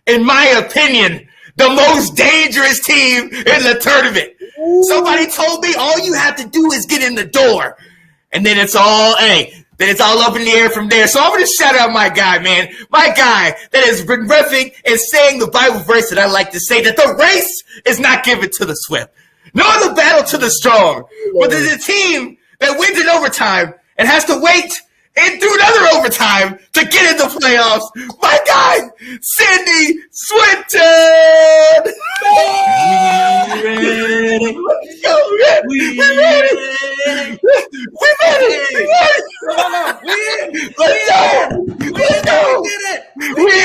in my opinion, the most dangerous team in the tournament. Ooh. Somebody told me all you have to do is get in the door. And then it's all, then it's all up in the air from there. So I'm going to shout out my guy, man. My guy that has been reffing and saying the Bible verse that I like to say, that the race is not given to the swift, nor the battle to the strong. But there's a team that wins in overtime and has to wait and do another overtime to get in the playoffs. My guy, Sandy Swinton! We ready. Let's go, man. We ready. We ready. Let's go. Let's go. We did it. We did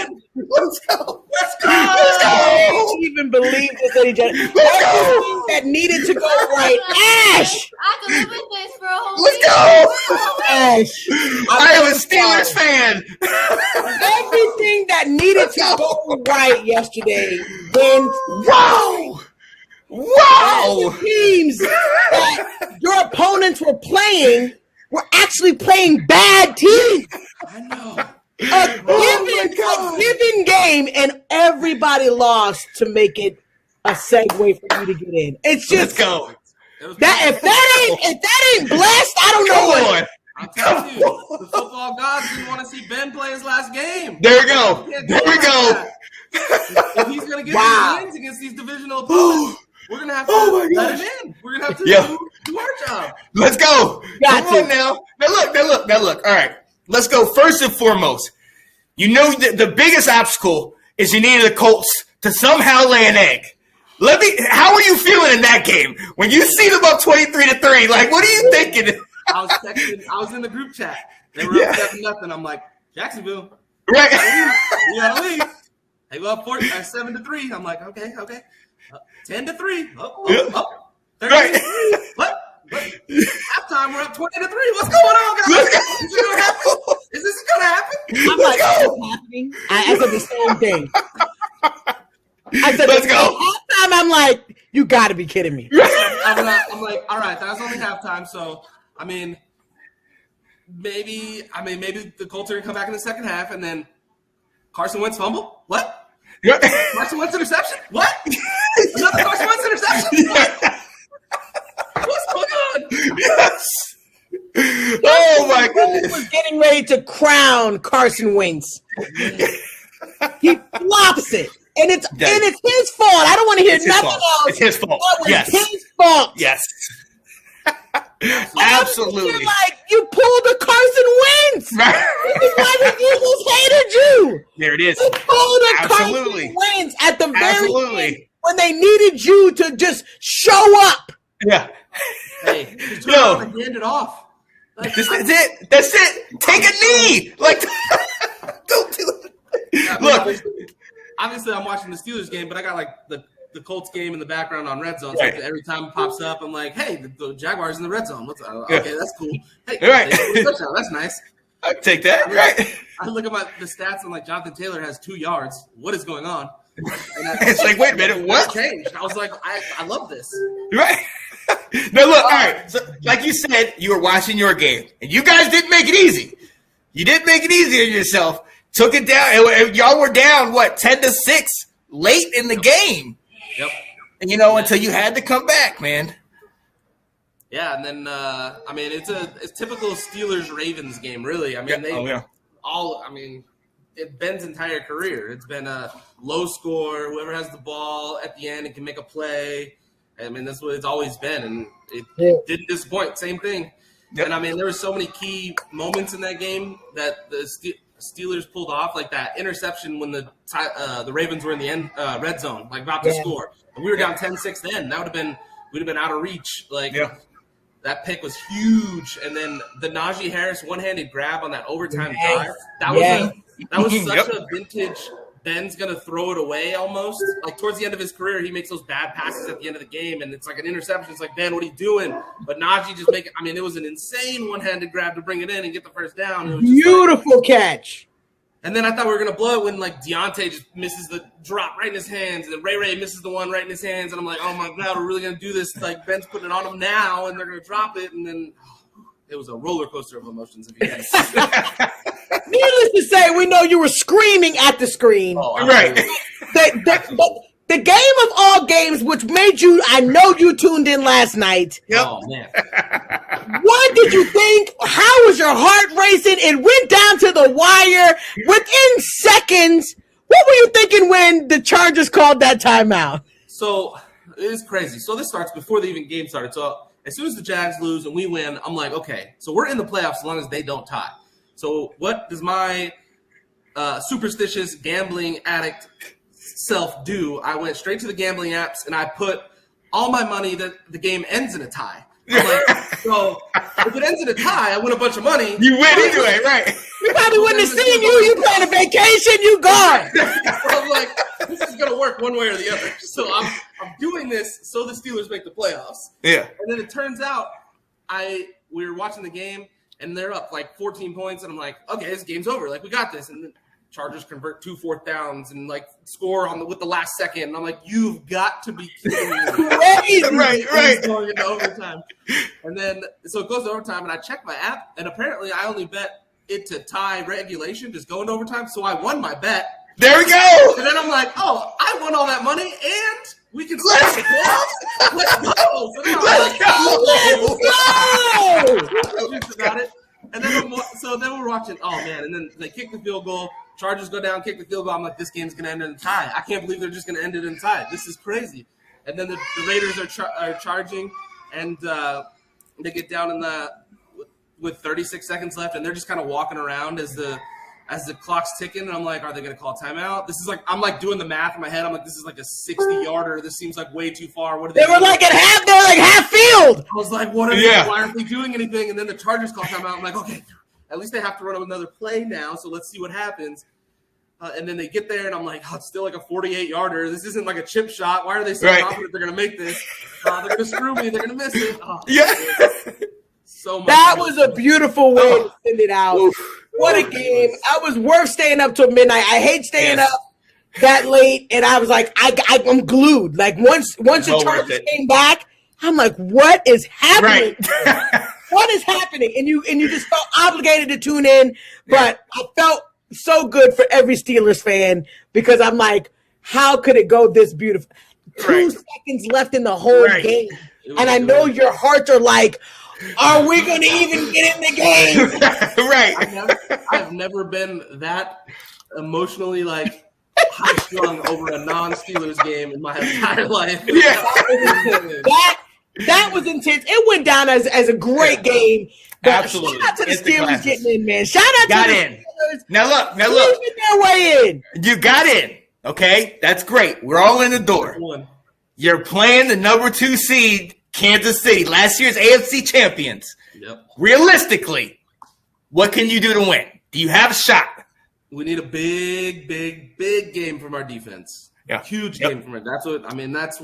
it. Let's go. Let's go. Let's go. I can't even believe this, ladies and gentlemen. Everything that needed to go right. Ash! I can live with this for a whole Let's week. go. Ash. I am a Steelers fan. Everything that needed to go right yesterday went Wow. Wow. the teams that your opponents were playing were actually playing bad teams. I know. A given game, and everybody lost to make it a segue for you to get in. It's just Let's go. that if that ain't blessed, I don't know Come what. on. I'm telling you, the football gods didn't want to see Ben play his last game. There we go. There we go. If he's going to get these wins against these divisional opponents, we're going to have to let him in. We're going to have to do our job. Let's go. Got Come on now. Now look. All right. Let's go. First and foremost, you know the biggest obstacle is you needed the Colts to somehow lay an egg. How are you feeling in that game? When you see them up 23-3, like, what are you thinking? I was in the group chat. They were up 7-0. I'm like, Jacksonville. Right. We gotta leave. They go up 7-3. I'm like, okay. 10-3. Oh. 13-3. Right. What? Halftime, we're up 20-3. What's going on, guys? Is this gonna happen? Is this gonna happen? I'm like, what's happening? I said the same thing. I said, Let's go. Halftime, I'm like, you got to be kidding me. I'm like, all right, that's only halftime. So, maybe the Colts are gonna come back in the second half, and then Carson Wentz fumble. What? Yeah. Carson Wentz interception? What? Another Carson Wentz interception? What? What's going on? Yes. Oh my goodness. Was getting ready to crown Carson Wentz. He flops it. And it's his fault. I don't want to hear nothing else. It's his fault. Yes. His fault. Yes. Absolutely. You're like, you pulled a Carson Wentz. Right. This is why the Eagles hated you. There it is. You pulled a Absolutely. Carson Wentz at the very Absolutely. end when they needed you to just show up. Yeah. Hey, just hand it off. That's it. That's it. Take a knee. Like, don't do it. Look. Obviously, I'm watching the Steelers game, but I got like the Colts game in the background on Red Zone. So every time it pops up, I'm like, hey, the Jaguars in the Red Zone. Okay, that's cool. Hey, touchdown. That's nice. I take that. Right. I look at the stats and like Jonathan Taylor has 2 yards. What is going on? And It's like, wait a minute, what? Changed. I was like, I love this. Right. No, look, all right. So, like you said, you were watching your game, and you guys didn't make it easy. You didn't make it easy on yourself. Took it down. And y'all were down, 10-6 late in the game. Yep. And, until you had to come back, man. Yeah, and then, it's a typical Steelers-Ravens game, really. Ben's entire career. It's been a low score, whoever has the ball at the end and can make a play. That's what it's always been, and it didn't disappoint. Same thing. Yep. And, there were so many key moments in that game that the Steelers pulled off, like that interception when the Ravens were in the end red zone, like about to score. And we were down 10-6 then. That we'd have been out of reach. That pick was huge. And then the Najee Harris one-handed grab on that overtime drive. That was such a vintage Ben's going to throw it away almost. Like towards the end of his career, he makes those bad passes at the end of the game, and it's like an interception. It's like, Ben, what are you doing? But Najee just make it. It was an insane one-handed grab to bring it in and get the first down. It was beautiful catch. And then I thought we were going to blow it when, Deontay just misses the drop right in his hands, and then Ray misses the one right in his hands, and I'm like, oh, my God, we're really going to do this. Like, Ben's putting it on him now, and they're going to drop it, and then it was a roller coaster of emotions. If you guys Needless to say, we know you were screaming at the screen. Right. The game of all games, which made you, I know you tuned in last night. Yep. Oh man. What did you think? How was your heart racing? It went down to the wire within seconds. What were you thinking when the Chargers called that timeout? So it's crazy. So this starts before the even game started. So as soon as the Jags lose and we win, I'm like, okay, so we're in the playoffs as long as they don't tie. So what does my superstitious gambling addict self do? I went straight to the gambling apps and I put all my money that the game ends in a tie. I'm like, so if it ends in a tie, I win a bunch of money. You win anyway, right? We probably wouldn't have seen you. You playing a vacation. You gone. So I'm like, this is gonna work one way or the other. So I'm doing this so the Steelers make the playoffs. Yeah. And then it turns out we were watching the game and they're up like 14 points, and I'm like, okay, this game's over. Like, we got this. And then Chargers convert 2 4th downs and like score with the last second. And I'm like, you've got to be kidding me. Right. Going into overtime. And then so it goes to overtime, and I check my app, and apparently I only bet it to tie regulation, just go into overtime. So I won my bet. There we go. And then I'm like, oh, I won all that money, and we can start the playoffs. Let's go. So then I'm like, about it. And then we're watching. Oh man! And then they kick the field goal. Chargers go down, kick the field goal. I'm like, this game's gonna end in a tie. I can't believe they're just gonna end it in a tie. This is crazy. And then the Raiders are charging, and they get down in with 36 seconds left, and they're just kind of walking around as the clock's ticking. And I'm like, are they gonna call timeout? This is like, I'm like doing the math in my head. I'm like, this is like a 60-yarder. This seems like way too far. What are They were like at half. They were like half field. I was like, what are they? Why aren't they doing anything? And then the Chargers call timeout. I'm like, okay, at least they have to run another play now, so let's see what happens. And then they get there, and I'm like, oh, it's still like a 48-yarder. This isn't like a chip shot. Why are they so confident they're going to make this? They're going to screw me. They're going to miss it. Oh, so much. That was a beautiful way to send it out. What a game. I was worth staying up till midnight. I hate staying up that late, and I was like, I'm glued. Like, once the Chargers came back, I'm like, what is happening? Right. What is happening? And you just felt obligated to tune in, but I felt so good for every Steelers fan because I'm like, how could it go this beautiful? 2 seconds left in the whole game. And I know your hearts are like, are we going to even get in the game? Right. I've never been that emotionally like high-strung over a non-Steelers game in my entire life. Yeah. That was intense. It went down as a great game. Absolutely. Shout out to the Steelers getting in, man. Shout out to the Steelers. Now look. Their way in. You got in. Okay? That's great. We're all in the door. You're playing the number 2 seed, Kansas City, last year's AFC champions. Yep. Realistically, what can you do to win? Do you have a shot? We need a big game from our defense. Yeah. Huge game from it. That's what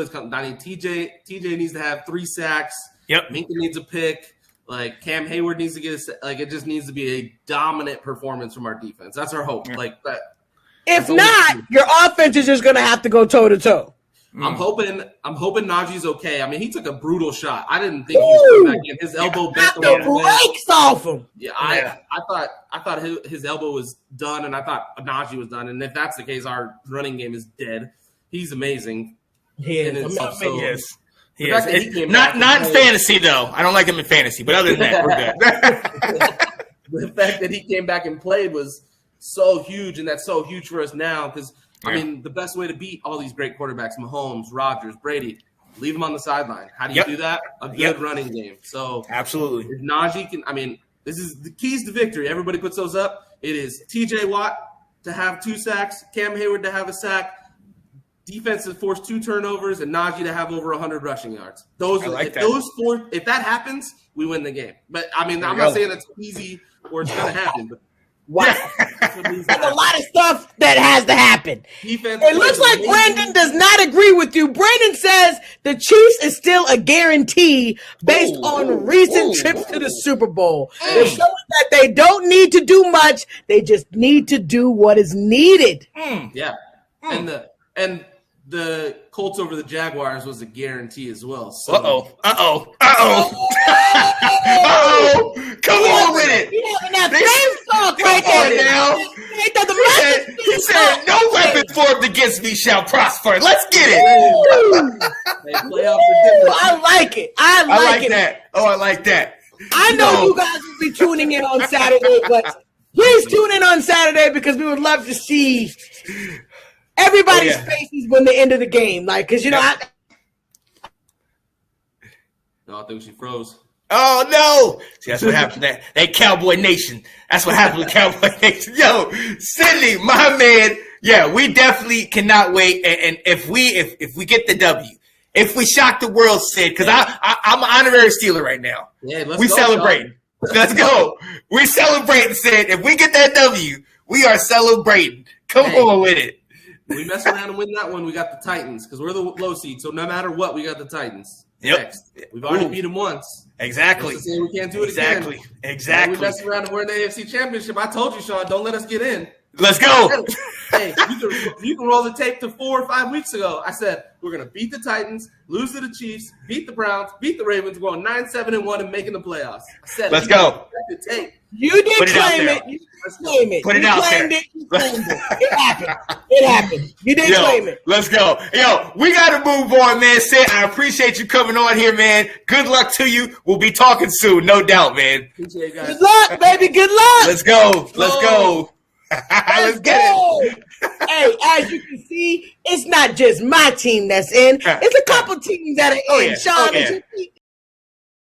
it's coming. I mean, TJ needs to have 3 sacks. Yep. Minka needs a pick. Like, Cam Hayward needs to get it just needs to be a dominant performance from our defense. That's our hope. Yeah. Like that. If not, your offense is just going to have to go toe to toe. I'm hoping Najee's okay. I mean, he took a brutal shot. I didn't think he was coming back in. His elbow bent the brakes off him. Yeah, I thought his elbow was done, and I thought Najee was done. And if that's the case, our running game is dead. He's amazing. He is. He is. Not in fantasy though. I don't like him in fantasy, but other than that, we're good. The fact that he came back and played was so huge, and that's so huge for us now because. I mean, the best way to beat all these great quarterbacks, Mahomes, Rodgers, Brady, leave them on the sideline. How do you do that? A good running game. So absolutely. If Najee can, this is the keys to victory. Everybody puts those up. It is TJ Watt to have 2 sacks, Cam Hayward to have a sack, defense to force 2 turnovers, and Najee to have over 100 rushing yards. Those 4, if that happens, we win the game. But I'm not saying it's easy or it's going to happen, but wow. There's a lot of stuff that has to happen. It looks like Brandon does not agree with you. Brandon says the Chiefs is still a guarantee based on recent trips to the Super Bowl. They're showing that they don't need to do much. They just need to do what is needed. Yeah. And the Colts over the Jaguars was a guarantee as well. So. Uh-oh. Come on with it. Now, talk right there. Now. He said, no weapon formed against me shall prosper. Let's get it. Hey, playoffs are different. I like it. I like that. Oh, I like that. I know you guys will be tuning in on Saturday, but please tune in on Saturday because we would love to see everybody's faces when the end of the game. Like, because, No, I think she froze. Oh, no. See, that's what happened. That Cowboy Nation. That's what happened with Cowboy Nation. Yo, Sydney, my man. Yeah, we definitely cannot wait. And if we get the W, if we shock the world, Sid, because I'm an honorary Steeler right now. Yeah, we celebrating. Let's go. We're celebrating, Sid. If we get that W, we are celebrating. Come on with it. We mess around and win that one. We got the Titans because we're the low seed. So no matter what, we got the Titans. Yep. Next. We've already beat them once. Exactly. We can't do it again. Exactly. We mess around and we're in the AFC Championship. I told you, Sean, don't let us get in. Let's go. Hey, you can roll the tape to 4 or 5 weeks ago. I said we're going to beat the Titans, lose to the Chiefs, beat the Browns, beat the Ravens, go on 9-7-1 and making the playoffs. I said, let's go. The tape. You did claim it. You claim it. Put it out there. It happened. It happened. You did claim it. Let's go. Yo, we got to move on, man. Sid, I appreciate you coming on here, man. Good luck to you. We'll be talking soon, no doubt, man. Appreciate it, guys. Good luck, baby. Good luck. Let's go. Let's go. Let's get it. Hey, as you can see, it's not just my team that's in. It's a couple teams that are in. Sean,